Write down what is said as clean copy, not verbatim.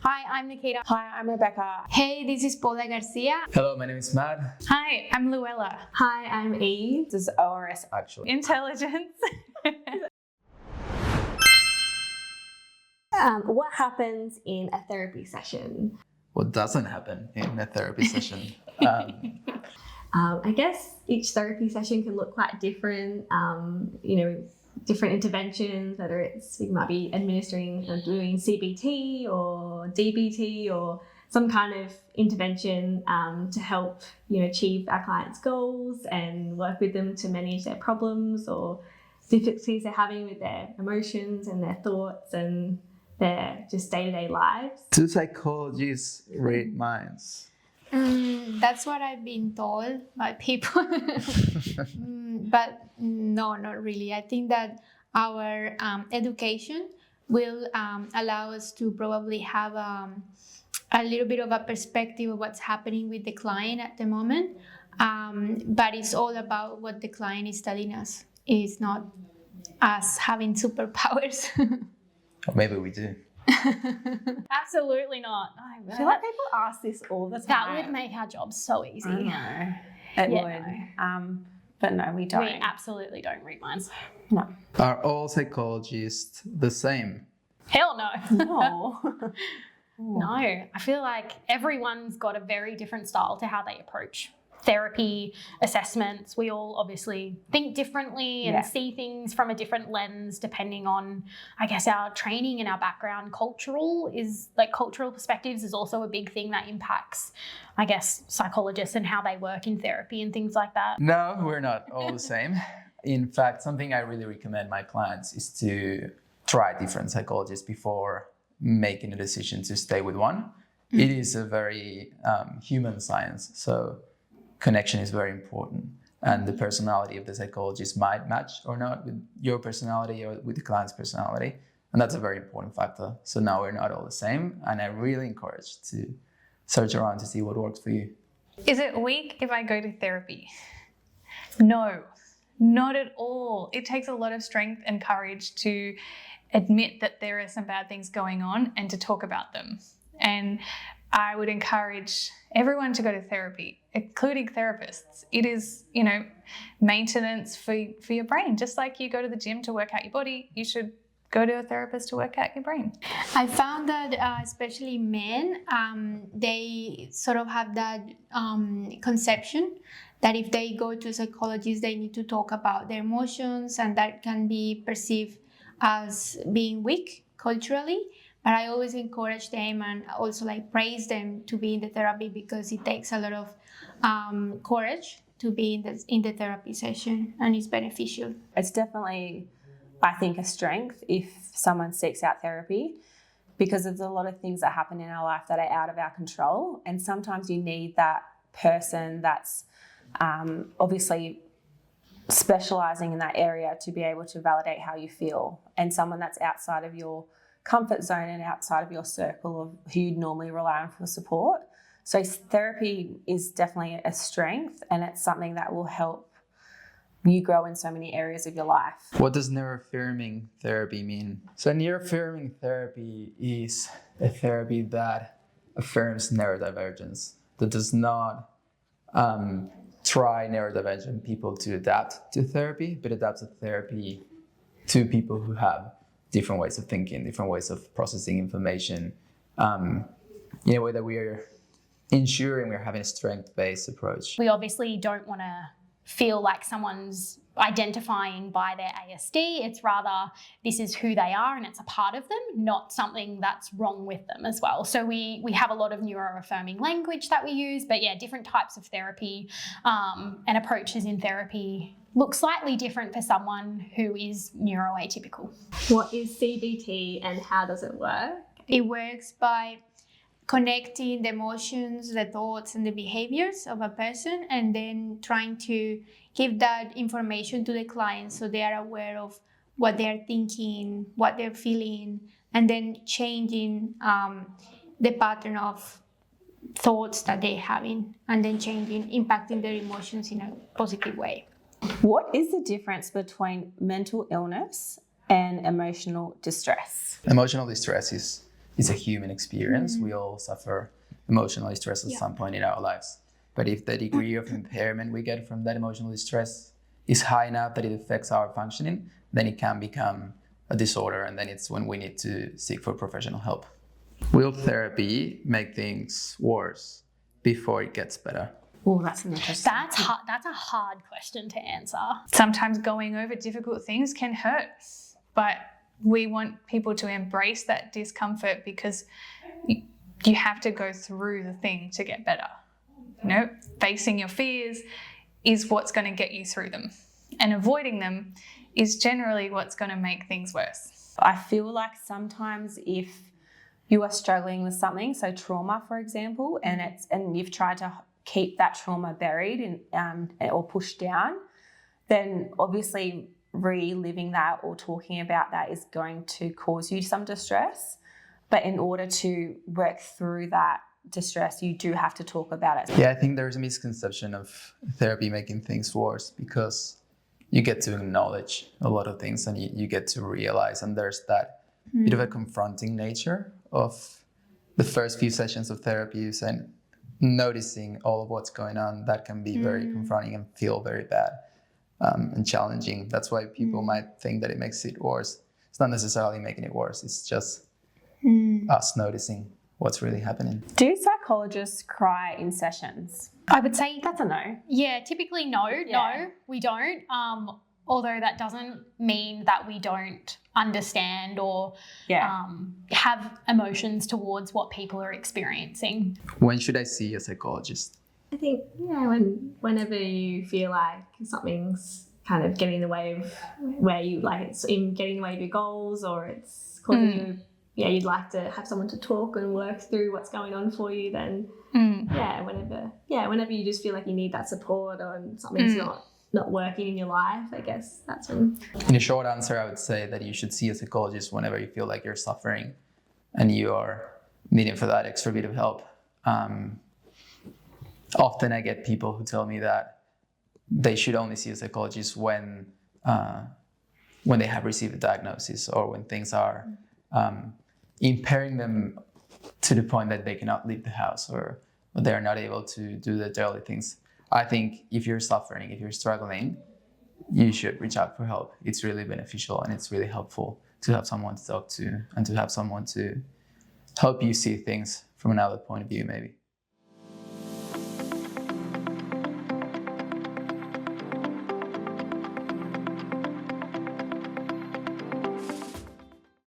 Hi, I'm Nikita. Hi, I'm Rebecca. Hey, this is Paula Garcia. Hello, my name is Matt. Hi, I'm Luella. Hi, I'm Eve. This is ORS Actual Intelligence. What happens in a therapy session? What doesn't happen in a therapy session? I guess each therapy session can look quite different. Different interventions, whether we might be administering or doing CBT or DBT or some kind of intervention to help achieve our clients' goals and work with them to manage their problems or difficulties they're having with their emotions and their thoughts and their just day-to-day lives. Do psychologists read minds? That's what I've been told by people. But no, not really. I think that our education will allow us to probably have a little bit of a perspective of what's happening with the client at the moment. But it's all about what the client is telling us. It's not us having superpowers. Or maybe we do. Absolutely not. I feel like people ask this all the time. That would make our job so easy. I know. It would. But no, we don't. We absolutely don't read minds. No. Are all psychologists the same? Hell no. No. No. I feel like everyone's got a very different style to how they approach therapy, assessments. We all obviously think differently and see things from a different lens depending on, I guess, our training and our background. Cultural perspectives is also a big thing that impacts, I guess, psychologists and how they work in therapy and things like that. No, we're not all the same. In fact, something I really recommend my clients is to try different psychologists before making a decision to stay with one. It is a very human science, so connection is very important, and the personality of the psychologist might match or not with your personality or with the client's personality, and that's a very important factor. So now we're not all the same, and I really encourage to search around to see what works for you. Is it weak if I go to therapy? No, not at all. It takes a lot of strength and courage to admit that there are some bad things going on and to talk about them. And I would encourage everyone to go to therapy, including therapists. It is, maintenance for your brain. Just like you go to the gym to work out your body, you should go to a therapist to work out your brain. I found that especially men, they sort of have that conception that if they go to a psychologist, they need to talk about their emotions, and that can be perceived as being weak culturally. But I always encourage them and also praise them to be in the therapy, because it takes a lot of courage to be in the therapy session, and it's beneficial. It's definitely, I think, a strength if someone seeks out therapy, because there's a lot of things that happen in our life that are out of our control, and sometimes you need that person that's obviously specialising in that area to be able to validate how you feel, and someone that's outside of your comfort zone and outside of your circle of who you'd normally rely on for support. So therapy is definitely a strength, and it's something that will help you grow in so many areas of your life. What does neuroaffirming therapy mean? So neuroaffirming therapy is a therapy that affirms neurodivergence, that does not try neurodivergent people to adapt to therapy, but adapts the therapy to people who have different ways of thinking, different ways of processing information, in a way that we are ensuring we're having a strength-based approach. We obviously don't want to feel like someone's identifying by their ASD. It's rather, this is who they are and it's a part of them, not something that's wrong with them as well. So we have a lot of neuroaffirming language that we use, but different types of therapy and approaches in therapy look slightly different for someone who is neuroatypical. What is CBT and how does it work? It works by connecting the emotions, the thoughts, and the behaviors of a person, and then trying to give that information to the client so they are aware of what they're thinking, what they're feeling, and then changing the pattern of thoughts that they're having, and then impacting their emotions in a positive way. What is the difference between mental illness and emotional distress? Emotional distress is it's a human experience. We all suffer emotional distress at some point in our lives. But if the degree of impairment we get from that emotional distress is high enough that it affects our functioning, then it can become a disorder, and then it's when we need to seek for professional help. Will therapy make things worse before it gets better? Oh, that's an interesting. That's a hard question to answer. Sometimes going over difficult things can hurt, but we want people to embrace that discomfort because you have to go through the thing to get better. You know, facing your fears is what's going to get you through them, and avoiding them is generally what's going to make things worse. I feel like sometimes if you are struggling with something, so trauma, for example, and you've tried to keep that trauma buried or pushed down, then obviously reliving that or talking about that is going to cause you some distress. But in order to work through that distress, you do have to talk about it. Yeah, I think there's a misconception of therapy making things worse because you get to acknowledge a lot of things and you get to realize, and there's that bit of a confronting nature of the first few sessions of therapy and noticing all of what's going on. That can be very confronting and feel very bad and challenging. That's why people might think that it makes it worse. It's not necessarily making it worse. It's just us noticing what's really happening. Do psychologists cry in sessions? I would say That's a no. yeah, typically no, we don't. Although that doesn't mean that we don't understand or have emotions towards what people are experiencing. When should I see a psychologist? I think, whenever you feel like something's kind of getting in the way of where you like it's in getting in the way of your goals, or it's causing you, you'd like to have someone to talk and work through what's going on for you, then whenever you just feel like you need that support or something's not working in your life, I guess that's when. In a short answer, I would say that you should see a psychologist whenever you feel like you're suffering and you are needing for that extra bit of help. Often I get people who tell me that they should only see a psychologist when they have received a diagnosis or when things are impairing them to the point that they cannot leave the house or they're not able to do the daily things. I think if you're suffering, if you're struggling, you should reach out for help. It's really beneficial and it's really helpful to have someone to talk to and to have someone to help you see things from another point of view, maybe.